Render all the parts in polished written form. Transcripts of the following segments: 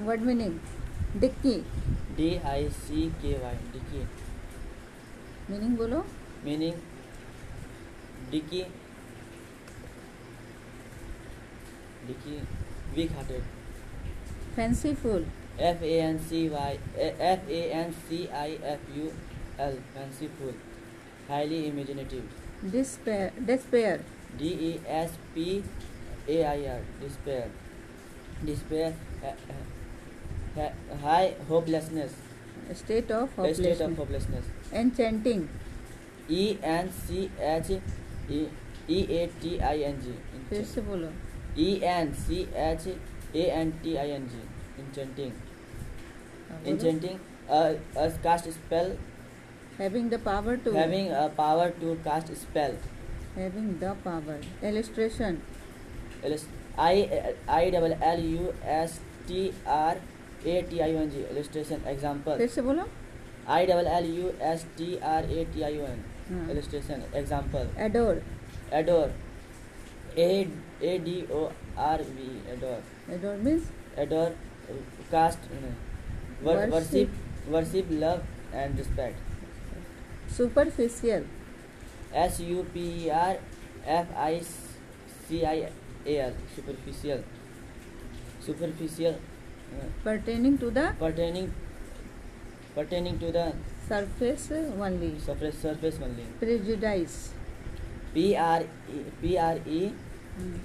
Word meaning dicky, DICKY, dicky. Meaning बोलो. Meaning dicky, dicky, weak hearted. Fanciful, FANCIFUL, fanciful. Highly imaginative. despair, DESPAIR, despair. Despair, high hopelessness. state of A state of hopelessness. hopelessness. enchanting, ENCHEATING. फिर से बोलो. ENCHANTING. Enchanting. हाँ, बोलो. Enchanting, a cast spell. having the power to, Having a power to cast spell. having the power. illustration, ILLUSTRATIONG, illustration. Example. फिर से बोलो. ILLUSTRATION, हाँ. illustration. Example. adore, Adore, ADORE, adore. adore means Adore, cast, Worship. worship, love and respect. superficial, SUPERFICIAL, superficial. Superficial, pertaining to the pertaining to the surface only. surface only. prejudice, PRE hmm.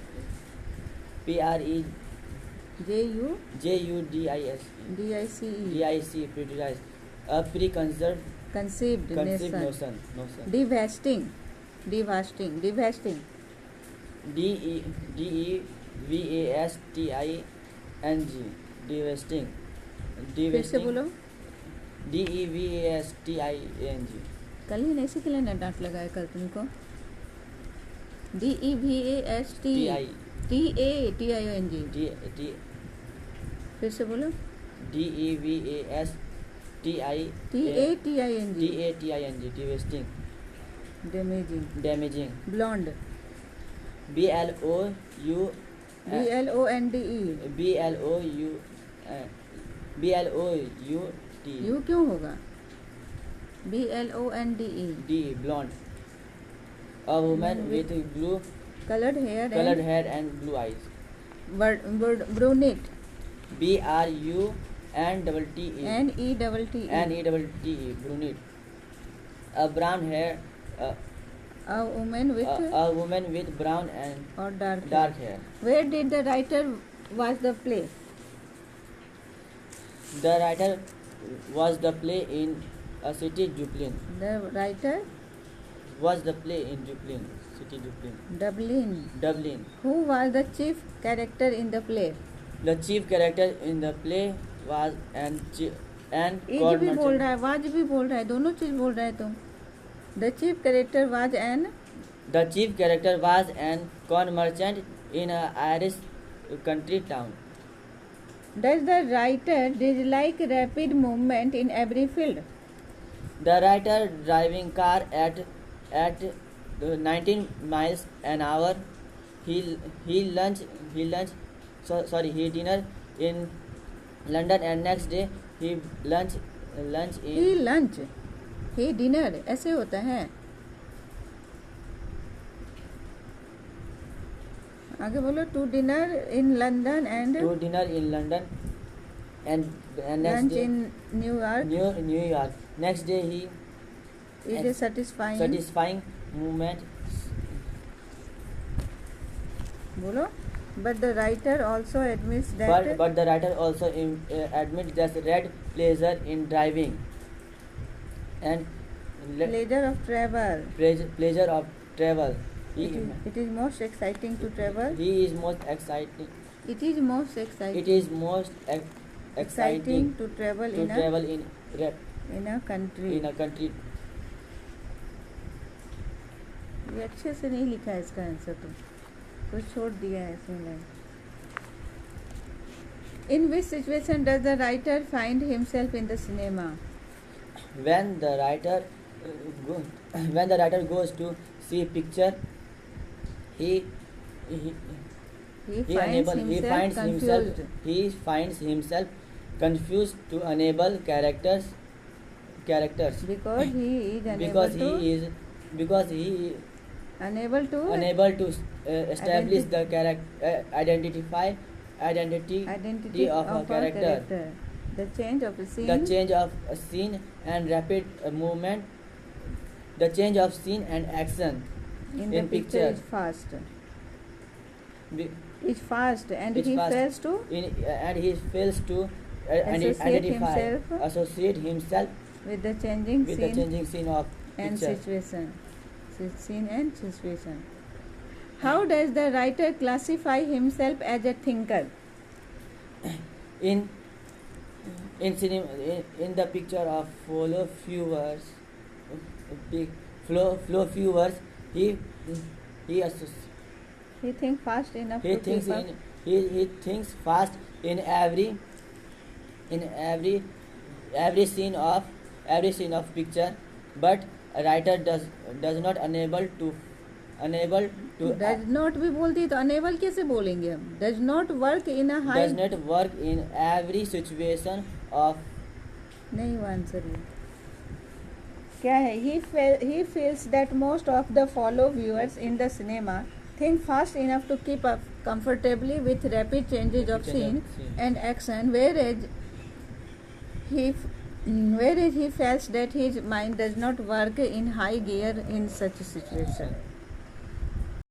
JUDICE, DICE, prejudice. A preconceived conceived notion. devastating, DEVASTING, devastating. फिर से बोलो. DEVASTING. कल ही नहीं सीख लेना, डांट लगाए कल तुमको. DEVASTIONG, फिर से बोलो. DEVASTING, devastating. damaging, blonde, BLOUNDE, you क्यों होगा? BLONDE, blonde. A woman with blue colored hair and blue eyes. brunette, BRUNTTE, NETTE, brunette. A brown hair, a woman with brown and or dark hair. Where did the writer was the play? The writer was the play in a city, Dublin. The writer Was the play in Dublin, city Dublin. Dublin. Who was the chief character in the play? The chief character in the play was an is भी बोल रहा है, was भी बोल रहा है, दोनों चीज बोल रहा है तुम. The chief character was an corn merchant in an Irish country town. Does the writer dislike rapid movement in every field? The writer driving car at 19 miles an hour. He dinner in London and next day he lunch in he dinner ऐसे होता है. आगे बोलो. to dinner in London and next lunch day in New York. Next day he is a satisfying movement. बोलो. But the writer also admits that that red pleasure in driving and pleasure of travel. It is most exciting to travel. It is most exciting to travel in a country. ये अच्छे से नहीं लिखा है इसका answer, तो कुछ छोड़ दिया है इसमें. In which situation does the writer find himself in the cinema? When the writer goes to see picture, he He finds himself confused to enable characters because he is unable to establish the identity of a character. The change of a scene and rapid movement. The change of scene and action in the picture is fast. It's fast, and he fails to associate himself with the changing scene of and picture. situation. How does the writer classify himself as a thinker? In the picture of flow few words, he thinks fast enough. He thinks fast in every scene of picture, but a writer does not unable to does not भी बोलती तो unable कैसे बोलेंगे हम? Does not work in a high. Does not work in every situation of. नहीं वो answer है क्या है? He feels that most of the fellow viewers in the cinema think fast enough to keep up comfortably with rapid changes of scene and action, whereas he feels that his mind does not work in high gear in such a situation.